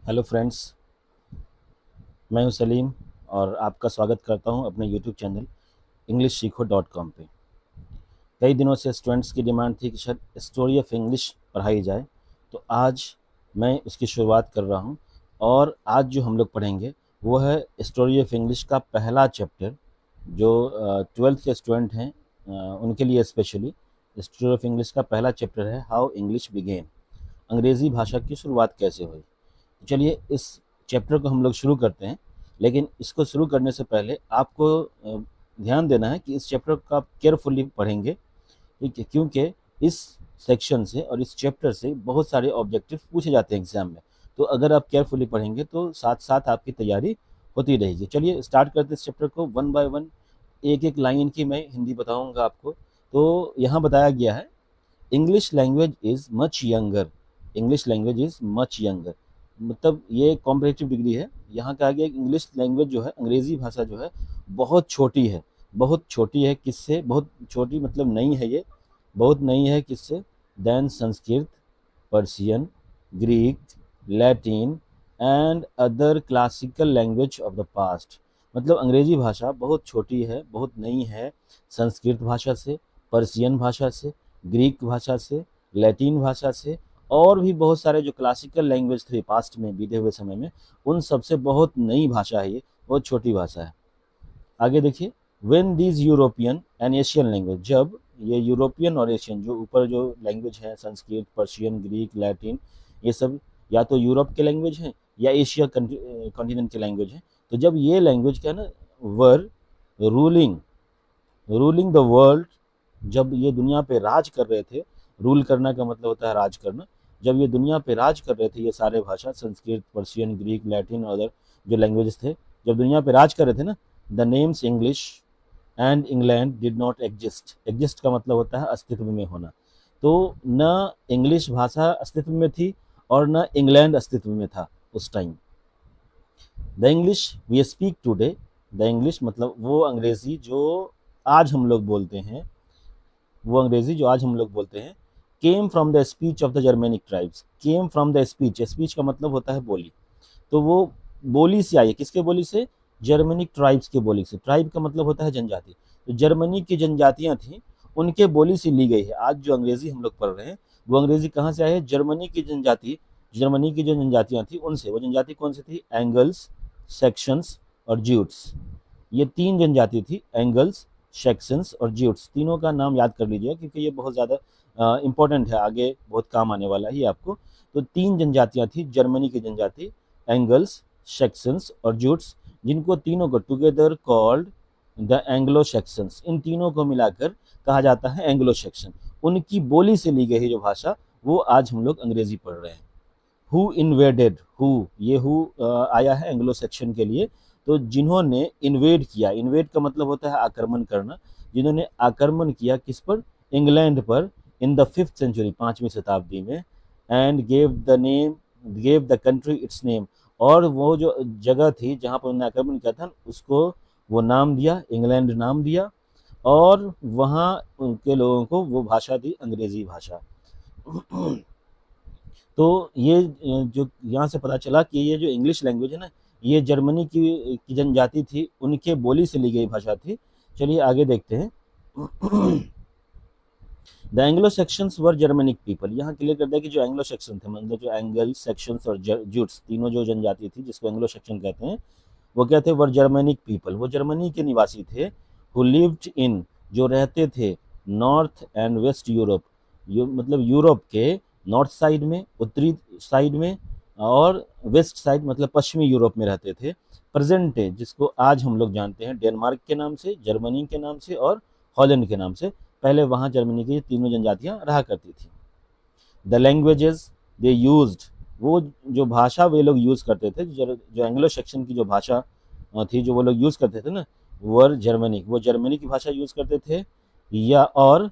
Hello friends, मैं हूं सलीम और आपका स्वागत करता हूं अपने यूट्यूब चैनल इंग्लिश सीखो .com पे। कई दिनों से स्टूडेंट्स की डिमांड थी कि शायद स्टोरी ऑफ इंग्लिश पढ़ाई जाए, तो आज मैं उसकी शुरुआत कर रहा हूं। और आज जो हम लोग पढ़ेंगे वो है स्टोरी ऑफ इंग्लिश का पहला चैप्टर। जो 12th के स्टूडेंट हैं उनके लिए स्पेशली स्टोरी ऑफ इंग्लिश का पहला चैप्टर है हाउ इंग्लिश बिगेन, अंग्रेज़ी भाषा की शुरुआत कैसे हुई। चलिए इस चैप्टर को हम लोग शुरू करते हैं। लेकिन इसको शुरू करने से पहले आपको ध्यान देना है कि इस चैप्टर को आप केयरफुली पढ़ेंगे, ठीक है, क्योंकि इस सेक्शन से और इस चैप्टर से बहुत सारे ऑब्जेक्टिव पूछे जाते हैं एग्जाम में। तो अगर आप केयरफुली पढ़ेंगे तो साथ साथ आपकी तैयारी होती रहेगी। चलिए स्टार्ट करते हैं इस चैप्टर को वन बाय वन। एक एक लाइन की मैं हिंदी बताऊंगा आपको। तो यहाँ बताया गया है English language is much younger. English language is much younger मतलब ये कॉम्परेटिव डिग्री है। यहाँ कहा गया कि इंग्लिश लैंग्वेज जो है, अंग्रेज़ी भाषा जो है, बहुत छोटी है। बहुत छोटी है किससे? बहुत छोटी मतलब नई है ये, बहुत नई है किससे? Than Sanskrit, Persian, Greek, Latin and other classical language of the past. मतलब अंग्रेज़ी भाषा बहुत छोटी है, बहुत नई है संस्कृत भाषा से, पर्शियन भाषा से, ग्रीक भाषा से, लैटिन भाषा से, और भी बहुत सारे जो क्लासिकल लैंग्वेज थे पास्ट में, बीते हुए समय में, उन सबसे बहुत नई भाषा है ये, बहुत छोटी भाषा है। आगे देखिए, when these European and Asian language, जब ये यूरोपियन और एशियन जो ऊपर जो लैंग्वेज है, संस्कृत, पर्शियन, ग्रीक, लैटिन, ये सब या तो यूरोप के लैंग्वेज हैं या एशिया कॉन्टिनेंट के लैंग्वेज हैं। तो जब ये लैंग्वेज क्या है ना, were ruling ruling the world, जब ये दुनिया पे राज कर रहे थे, रूल करना का मतलब होता है राज करना। जब ये दुनिया पे राज कर रहे थे, ये सारे भाषा संस्कृत, पर्शियन, ग्रीक, लैटिन और अदर जो लैंग्वेजेस थे, जब दुनिया पे राज कर रहे थे ना, the names English and England did not exist. Exist का मतलब होता है अस्तित्व में होना। तो न इंग्लिश भाषा अस्तित्व में थी और न इंग्लैंड अस्तित्व में था उस time. The English we speak today, the English मतलब वो अंग्रेज़ी जो आज हम लोग बोलते हैं, वो अंग्रेज़ी जो आज हम लोग बोलते हैं, came from the speech of the Germanic tribes. Came from the speech, speech का मतलब होता है बोली। तो वो बोली से आई है, किसके बोली से? जर्मेनिक ट्राइब्स के बोली से। ट्राइब का मतलब होता है जनजाति। तो जर्मनी की जनजातियाँ थीं, उनके बोली से ली गई है। आज जो अंग्रेज़ी हम लोग पढ़ रहे हैं, वो अंग्रेज़ी कहाँ से आई है? जर्मनी की जनजाति, जर्मनी की जो जनजातियाँ थी उनसे। वो जनजाति कौन सी थी? एंगल्स, सेक्शंस और ज्यूट्स। ये तीन जनजाति थी, एंगल्स, सेक्शंस और ज्यूट्स। तीनों का नाम याद कर लीजिएगा क्योंकि ये बहुत ज़्यादा इम्पोर्टेंट है, आगे बहुत काम आने वाला है ये आपको। तो तीन जनजातियाँ थी जर्मनी की जनजाति, एंगल्स, सेक्शंस और ज्यूट्स, जिनको तीनों को together called the Anglo Saxons. इन तीनों को मिलाकर कहा जाता है एंग्लो सेक्शन। उनकी बोली से ली गई जो भाषा, वो आज हम लोग अंग्रेजी पढ़ रहे हैं। हु इन्वेडेड, हु, ये हु आया है एंग्लो सेक्शन के लिए। तो जिन्होंने इन्वेड किया, इन्वेड का मतलब होता है आक्रमण करना, जिन्होंने आक्रमण किया किस पर? इंग्लैंड पर, इन द 5th सेंचुरी, 5वीं शताब्दी में। And gave the country it's name, और वो जो जगह थी जहाँ पर उन्होंने आक्रमण किया था उसको वो नाम दिया, इंग्लैंड नाम दिया। और वहाँ उनके लोगों को वो भाषा दी, अंग्रेजी भाषा। तो ये जो यहाँ से पता चला कि ये जो इंग्लिश लैंग्वेज है ना, ये जर्मनी की जनजाति थी, उनके बोली से ली गई भाषा थी। चलिए आगे देखते हैं। The Anglo sections were Germanic people. यहाँ क्लियर कर दिया कि जो एंग्लो सेक्शन थे, मतलब जो एंगल, सेक्शंस और ज्यूट्स, तीनों जो जनजाति थी जिसको एंग्लो सेक्शन कहते हैं, वो क्या थे? वर जर्मनिक पीपल, वो जर्मनी के निवासी थे। हु लिव्ड इन, जो रहते थे, नॉर्थ एंड वेस्ट यूरोप, मतलब यूरोप के नॉर्थ साइड में, उत्तरी साइड में, और वेस्ट साइड मतलब पश्चिमी यूरोप में रहते थे। प्रेजेंट डे, जिसको आज हम लोग जानते हैं डेनमार्क के नाम से, जर्मनी के नाम से और हॉलैंड के नाम से, पहले वहाँ जर्मनी की तीनों जनजातियाँ रहा करती थी। द लैंग्वेजेस दे यूज्ड, वो जो भाषा वे लोग यूज़ करते थे, जो एंग्लो सेक्शन की जो भाषा थी जो वो लोग यूज़ करते थे ना, वर जर्मनिक, वो जर्मनी की भाषा यूज़ करते थे, या और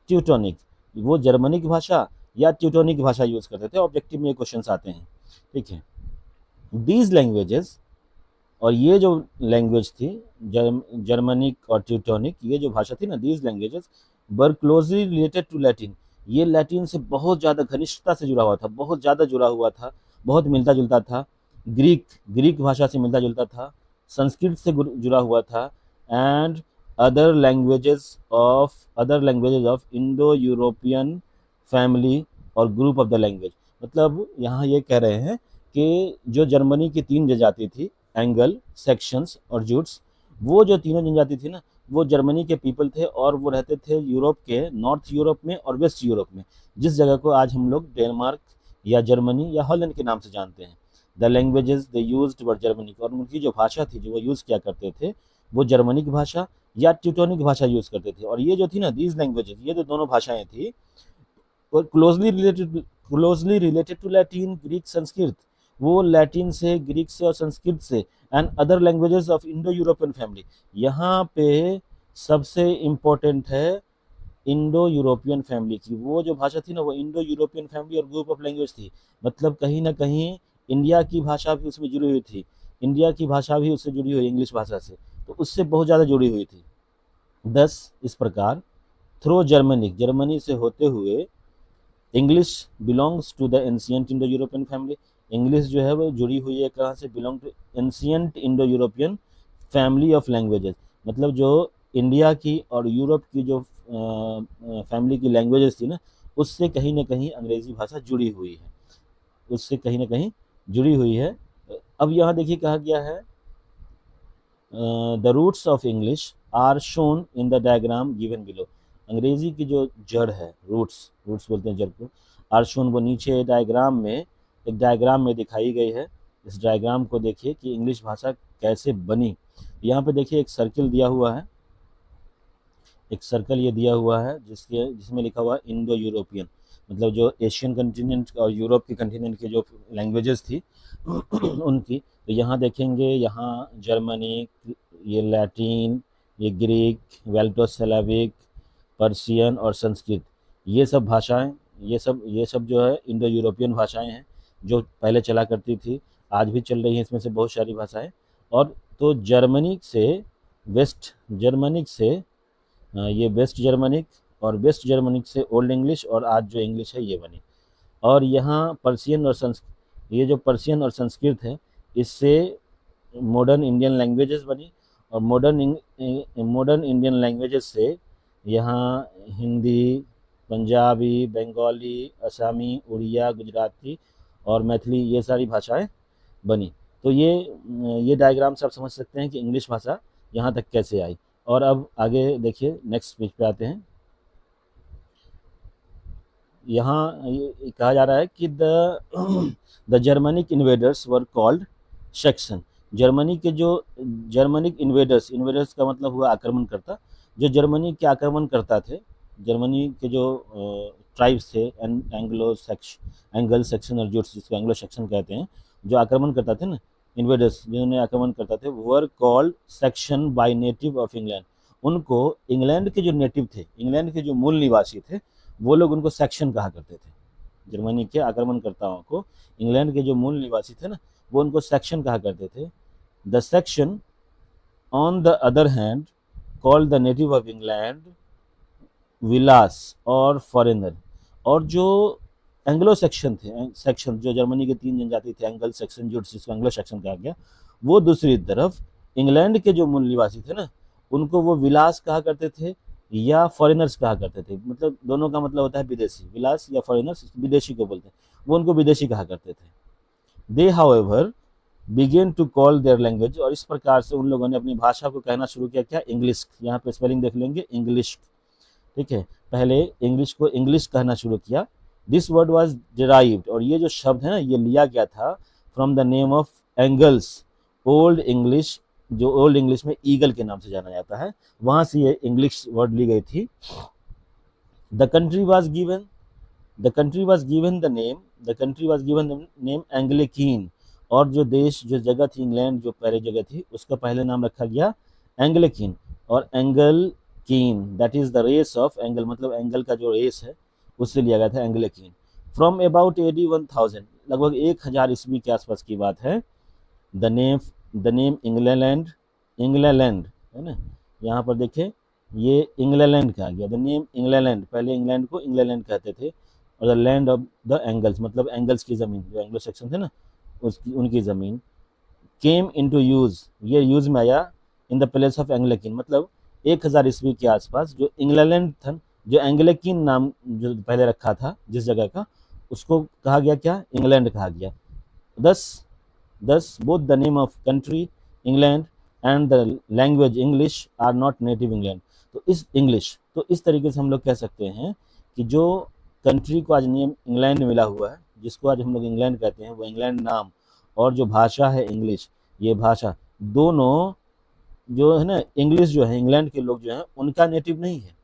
ट्यूटोनिक, वो जर्मनी की भाषा या ट्यूटोनिक भाषा यूज़ करते थे। ऑब्जेक्टिव में ये क्वेश्चन आते हैं, ठीक है। दीज लैंग्वेजेस, और ये जो लैंग्वेज थी जर्मनिक और ट्यूटोनिक, ये जो भाषा थी ना, these languages were closely related to Latin, ये लैटिन से बहुत ज़्यादा घनिष्ठता से जुड़ा हुआ था, बहुत ज़्यादा जुड़ा हुआ था, बहुत मिलता जुलता था। ग्रीक ग्रीक भाषा से मिलता जुलता था, संस्कृत से जुड़ा हुआ था, and other languages of Indo European family और ग्रुप ऑफ द लैंग्वेज। मतलब यहाँ ये कह रहे हैं कि जो जर्मनी की तीन जनजाति थी, एंगल, सेक्शंस और जूट्स, वो जो तीनों जनजाति थी ना, वो जर्मनी के पीपल थे और वो रहते थे यूरोप के नॉर्थ यूरोप में और वेस्ट यूरोप में, जिस जगह को आज हम लोग डेनमार्क या जर्मनी या हॉलैंड के नाम से जानते हैं। The languages they used were Germanic, और उनकी जो भाषा थी जो वो यूज़ किया करते थे, वो जर्मनिक भाषा या ट्यूटोनिक भाषा यूज़ करते थे। और ये जो थी ना, दीज लैंग्वेजेस, ये जो दोनों भाषाएं थी, और closely related to Latin, Greek, Sanskrit, वो लैटिन से, ग्रीक से और संस्कृत से, and other languages of Indo European family. यहाँ पे सबसे इम्पोर्टेंट है इंडो यूरोपियन फैमिली की। वो जो भाषा थी ना, वो इंडो यूरोपियन फैमिली और ग्रुप ऑफ लैंग्वेज थी। मतलब कहीं ना कहीं इंडिया की भाषा भी उसमें जुड़ी हुई थी, इंडिया की भाषा भी उससे जुड़ी हुई, इंग्लिश भाषा से, तो उससे बहुत ज़्यादा जुड़ी हुई थी। दस इस प्रकार थ्रो जर्मनिक, जर्मनी से होते हुए, English belongs to the ancient Indo European family, English जो है वो जुड़ी हुई है कहाँ से, belong to ancient Indo European family of languages. मतलब जो इंडिया की और यूरोप की जो फैमिली की लैंग्वेजेस थी ना, उससे कहीं ना कहीं अंग्रेजी भाषा जुड़ी हुई है, उससे कहीं ना कहीं जुड़ी हुई है। अब यहाँ देखिए कहा गया है, the roots of English are shown in the diagram given below. अंग्रेजी की जो जड़ है, रूट्स रूट्स बोलते हैं जड़ को, आर शोन, वो नीचे डायग्राम में, एक डायग्राम में दिखाई गई है। इस डायग्राम को देखिए कि इंग्लिश भाषा कैसे बनी। यहाँ पे देखिए एक सर्किल दिया हुआ है, एक सर्कल ये दिया हुआ है जिसमें लिखा हुआ है इंडो यूरोपियन, मतलब जो एशियन कंटिनेंट और यूरोप के कंटिनेंट की जो लैंग्वेजेस थी उनकी। तो यहाँ देखेंगे, यहाँ जर्मनिक, ये लैटिन, ये ग्रीक, वेल्टोस्लाविक, पर्शियन और संस्कृत, ये सब भाषाएं, ये सब जो है इंडो यूरोपियन भाषाएं हैं, जो पहले चला करती थी, आज भी चल रही हैं इसमें से बहुत सारी भाषाएं। और तो जर्मनिक से ये वेस्ट जर्मनिक, और वेस्ट जर्मनिक से ओल्ड इंग्लिश, और आज जो इंग्लिश है ये बनी। और यहाँ पर्शियन और ये जो पर्शियन और संस्कृत है, इससे मॉडर्न इंडियन लैंग्वेजेस बनी। और मॉडर्न इंडियन लैंग्वेजेस से यहाँ हिंदी, पंजाबी, बंगाली, असमी, उड़िया, गुजराती और मैथिली, ये सारी भाषाएं बनी। तो ये डायग्राम से आप समझ सकते हैं कि इंग्लिश भाषा यहाँ तक कैसे आई। और अब आगे देखिए, नेक्स्ट पेज पे आते हैं। यहाँ ये कहा जा रहा है कि the Germanic invaders were called section. Germanic invaders का मतलब हुआ आक्रमणकर्ता। जो जर्मनी के आक्रमणकर्ता थे, जर्मनी के जो ट्राइब्स थे, एंगल सेक्शन और जूट्स, जिसको एंग्लो सेक्शन कहते हैं, जो आक्रमण करता थे ना, इन्वेडर्स जिन्होंने आक्रमण करता थे, were called section by native of England. उनको इंग्लैंड के जो नेटिव थे, इंग्लैंड के जो मूल निवासी थे, वो लोग उनको सेक्शन कहा करते थे। जर्मनी के आक्रमणकर्ताओं को इंग्लैंड के जो मूल निवासी थे ना, वो उनको सेक्शन कहा करते थे। The Saxon on the other hand called the native of England विलास और फॉरेनर। और जो एंग्लो सेक्शन थे, सेक्शन जो जर्मनी के तीन जनजाति थे, एंगल सेक्शन, जो जिसको एंग्लो सेक्शन कहा गया, वो दूसरी तरफ इंग्लैंड के जो मूल निवासी थे ना, उनको वो विलास कहा करते थे या फॉरेनर्स कहा करते थे। मतलब दोनों का मतलब होता है विदेशी, विलास या फॉरेनर्स विदेशी को बोलते हैं, वो उनको विदेशी कहा करते थे। They however began to call their language, और इस प्रकार से उन लोगों ने अपनी भाषा को कहना शुरू किया, क्या, इंग्लिश। यहाँ पे स्पेलिंग देख लेंगे, इंग्लिश, ठीक है, पहले इंग्लिश को इंग्लिश कहना शुरू किया। दिस वर्ड वॉज डिराइव्ड, और ये जो शब्द है ना, ये लिया गया था from the name of angles, old English, जो ओल्ड इंग्लिश में ईगल के नाम से जाना जाता है, वहां से ये इंग्लिश वर्ड ली गई थी। The country was given the name Angelcynn, और जो देश, जो जगह थी, इंग्लैंड जो पहले जगह थी, उसका पहले नाम रखा गया एंग्लिकीन। और Angelcynn, that is the race of Angle, मतलब एंगल का जो रेस है उससे लिया गया था एंग्लिकीन। फ्रॉम अबाउट AD 1000, लगभग 1000 ईस्वी के आसपास की बात है। द नेम इंग्लैंड है ना, यहाँ पर देखें, ये इंग्लैंड कहा गया। द नेम इंग्लैंड, पहले इंग्लैंड को इंग्लैंड कहते थे, और the land of the angles, मतलब एंगल्स की ज़मीन, जो एंग्लो सेक्शन थे ना, उसकी उनकी ज़मीन। केम इनटू यूज़, ये यूज़ में आया in the place of Anglican, मतलब 1000 ईस्वी के आसपास जो इंग्लैंड था, जो एंग्लिकन नाम जो पहले रखा था जिस जगह का, उसको कहा गया क्या, इंग्लैंड कहा गया। Thus thus both the name of country England and the language English are not native England. तो इस तरीके से हम लोग कह सकते हैं कि जो कंट्री को आज नेम इंग्लैंड मिला हुआ है, जिसको आज हम लोग इंग्लैंड कहते हैं, वो इंग्लैंड नाम और जो भाषा है इंग्लिश, ये भाषा दोनों जो है ना, इंग्लिश जो है इंग्लैंड के लोग जो हैं उनका नेटिव नहीं है,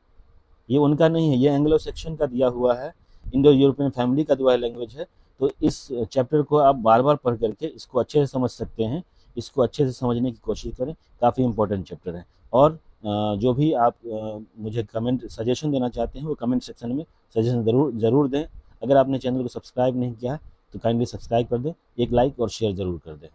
ये उनका नहीं है, ये एंग्लो सेक्शन का दिया हुआ है, इंडो यूरोपियन फैमिली का दिया लैंग्वेज है। तो इस चैप्टर को आप बार बार पढ़ करके इसको अच्छे से समझ सकते हैं, इसको अच्छे से समझने की कोशिश करें, काफ़ी इंपॉर्टेंट चैप्टर है। और जो भी आप मुझे कमेंट सजेशन देना चाहते हैं वो कमेंट सेक्शन में सजेशन ज़रूर दें। अगर आपने चैनल को सब्सक्राइब नहीं किया है तो काइंडली सब्सक्राइब कर दें, एक लाइक और शेयर ज़रूर कर दें।